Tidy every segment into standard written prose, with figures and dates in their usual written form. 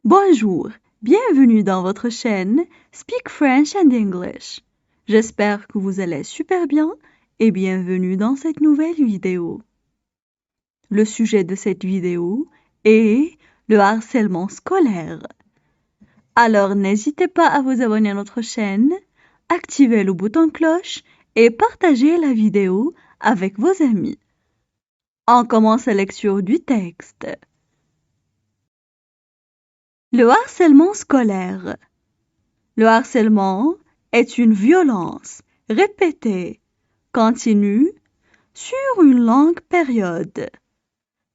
Bonjour, bienvenue dans votre chaîne Speak French and English. J'espère que vous allez super bien et bienvenue dans cette nouvelle vidéo. Le sujet de cette vidéo est le harcèlement scolaire. Alors n'hésitez pas à vous abonner à notre chaîne, activez le bouton cloche et partagez la vidéo avec vos amis. On commence la lecture du texte. Le harcèlement scolaire. Le harcèlement est une violence répétée, continue, sur une longue période,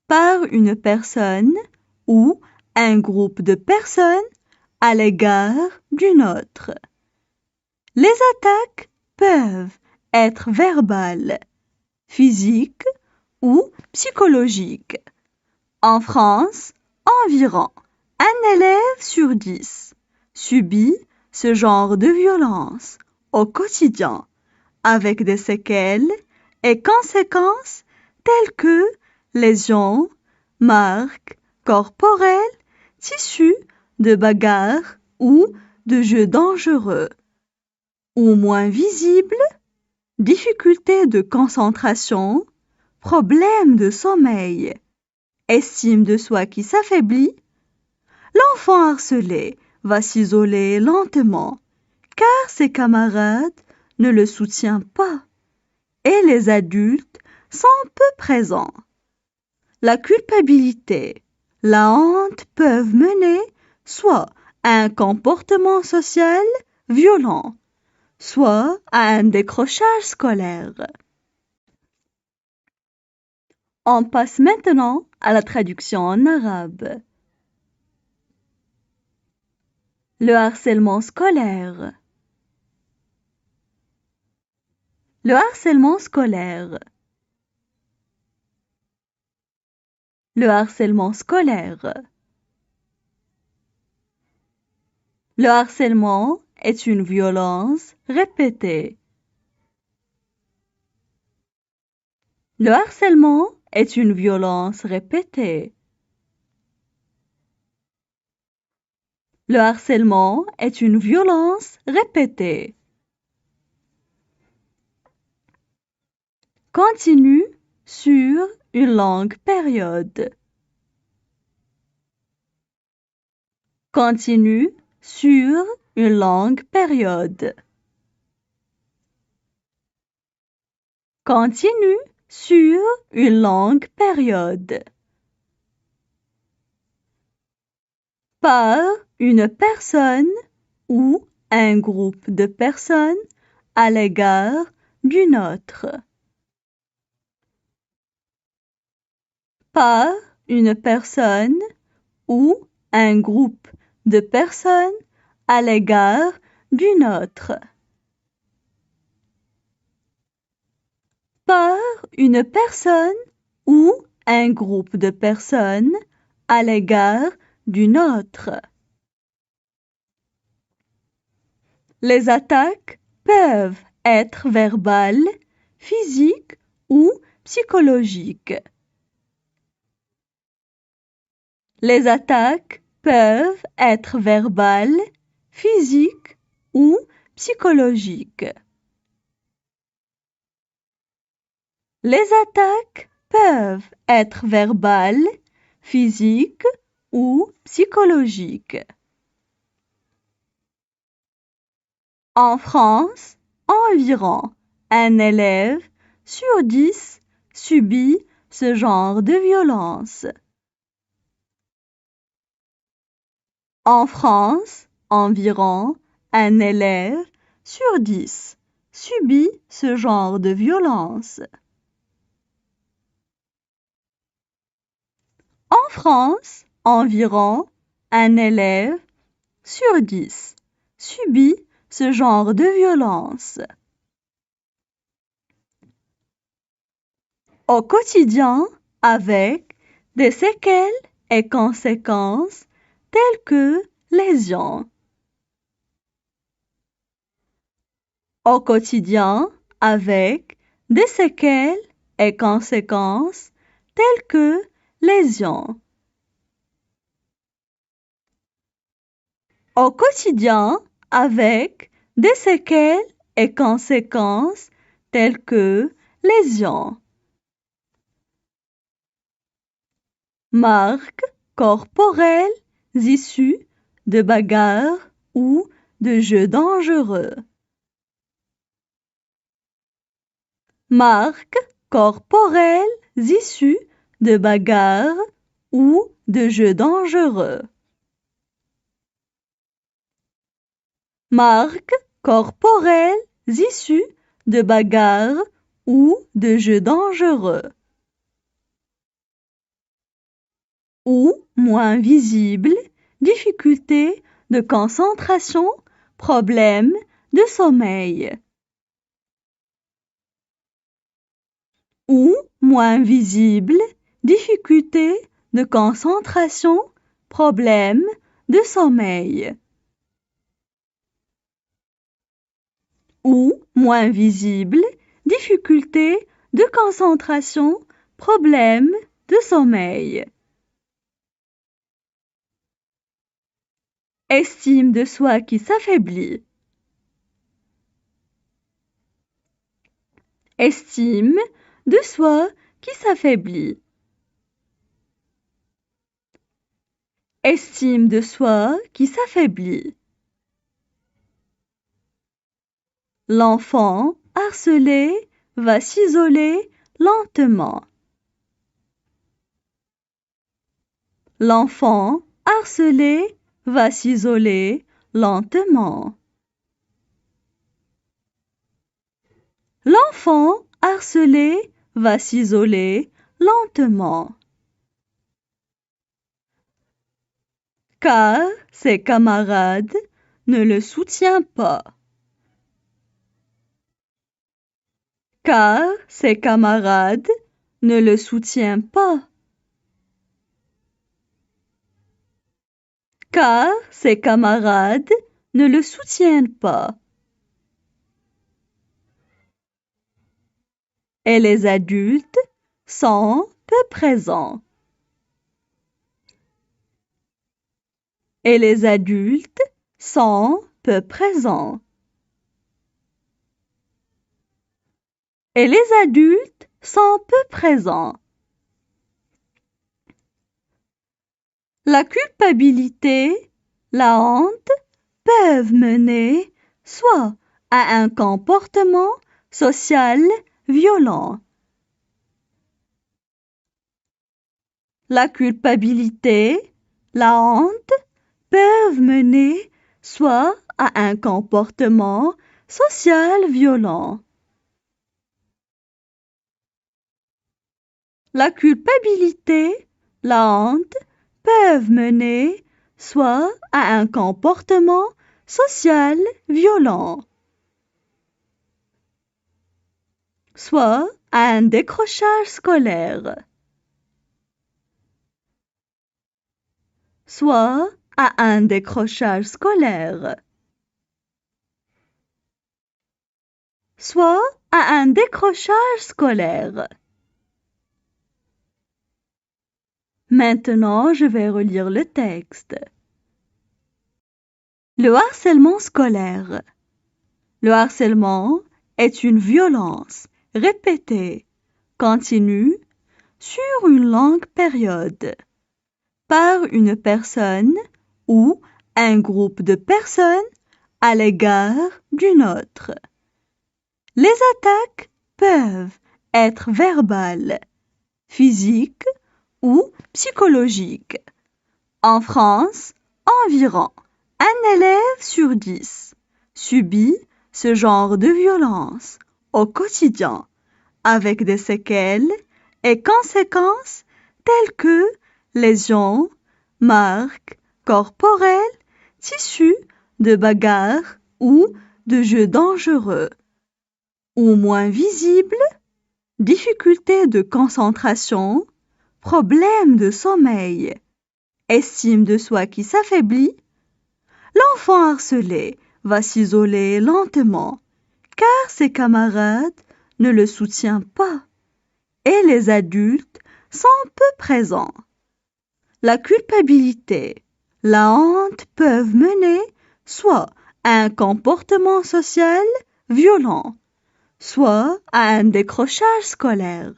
par une personne ou un groupe de personnes à l'égard d'une autre. Les attaques peuvent être verbales, physiques ou psychologiques. En France, environ un élève sur 10 subit ce genre de violence au quotidien, avec des séquelles et conséquences telles que lésions, marques corporelles, tissus de bagarres ou de jeux dangereux, ou moins visibles, difficultés de concentration, problèmes de sommeil, estime de soi qui s'affaiblit. L'enfant harcelé va s'isoler lentement, car ses camarades ne le soutiennent pas, et les adultes sont peu présents. La culpabilité, la honte peuvent mener soit à un comportement social violent, soit à un décrochage scolaire. On passe maintenant à la traduction en arabe. Le harcèlement scolaire. Le harcèlement scolaire. Le harcèlement scolaire. Le harcèlement est une violence répétée. Le harcèlement est une violence répétée. Le harcèlement est une violence répétée. Continue sur une longue période. Continue sur une longue période. Continue sur une longue période. Par une personne ou un groupe de personnes à l'égard d'une autre. Par une personne ou un groupe de personnes à l'égard d'une autre. Par une personne ou un groupe de personnes à l'égard d'une autre. Les attaques peuvent être verbales, physiques ou psychologiques. Les attaques peuvent être verbales, physiques ou psychologiques. Les attaques peuvent être verbales, physiques ou psychologiques. En France, environ un élève sur 10 subit ce genre de violence. En France, environ un élève sur 10 subit ce genre de violence. En France, environ un élève sur 10 subit ce genre de violence. Au quotidien, avec des séquelles et conséquences telles que lésions. Au quotidien, avec des séquelles et conséquences telles que lésions. au quotidien avec des séquelles et conséquences telles que lésions. Marques corporelles issues de bagarres ou de jeux dangereux. Marques corporelles issues de bagarres ou de jeux dangereux. Marques corporelles issues de bagarres ou de jeux dangereux. Ou moins visibles, difficultés de concentration, problèmes de sommeil. Ou moins visibles, difficultés de concentration, problèmes de sommeil. Ou moins visibles, difficultés de concentration, problèmes de sommeil. Estime de soi qui s'affaiblit. Estime de soi qui s'affaiblit. Estime de soi qui s'affaiblit. L'enfant harcelé va s'isoler lentement. L'enfant harcelé va s'isoler lentement. L'enfant harcelé va s'isoler lentement. Car ses camarades ne le soutiennent pas. Car ses camarades ne le soutiennent pas. Car ses camarades ne le soutiennent pas. Et les adultes sont peu présents. Et les adultes sont peu présents. Et les adultes sont peu présents. La culpabilité, la honte peuvent mener soit à un comportement social violent. La culpabilité, la honte peuvent mener soit à un comportement social violent. La culpabilité, la honte peuvent mener soit à un comportement social violent, soit à un décrochage scolaire, soit à un décrochage scolaire, soit à un décrochage scolaire. Maintenant, je vais relire le texte. Le harcèlement scolaire. Le harcèlement est une violence répétée, continue, sur une longue période, par une personne ou un groupe de personnes à l'égard d'une autre. Les attaques peuvent être verbales, physiques ou psychologiques. En France, environ 1 élève sur 10 subit ce genre de violence au quotidien, avec des séquelles et conséquences telles que lésions, marques corporelles, tissus de bagarres ou de jeux dangereux, ou moins visibles, difficultés de concentration, problèmes de sommeil, estime de soi qui s'affaiblit. L'enfant harcelé va s'isoler lentement, car ses camarades ne le soutiennent pas, et les adultes sont peu présents. La culpabilité, la honte peut mener soit à un comportement social violent, soit à un décrochage scolaire.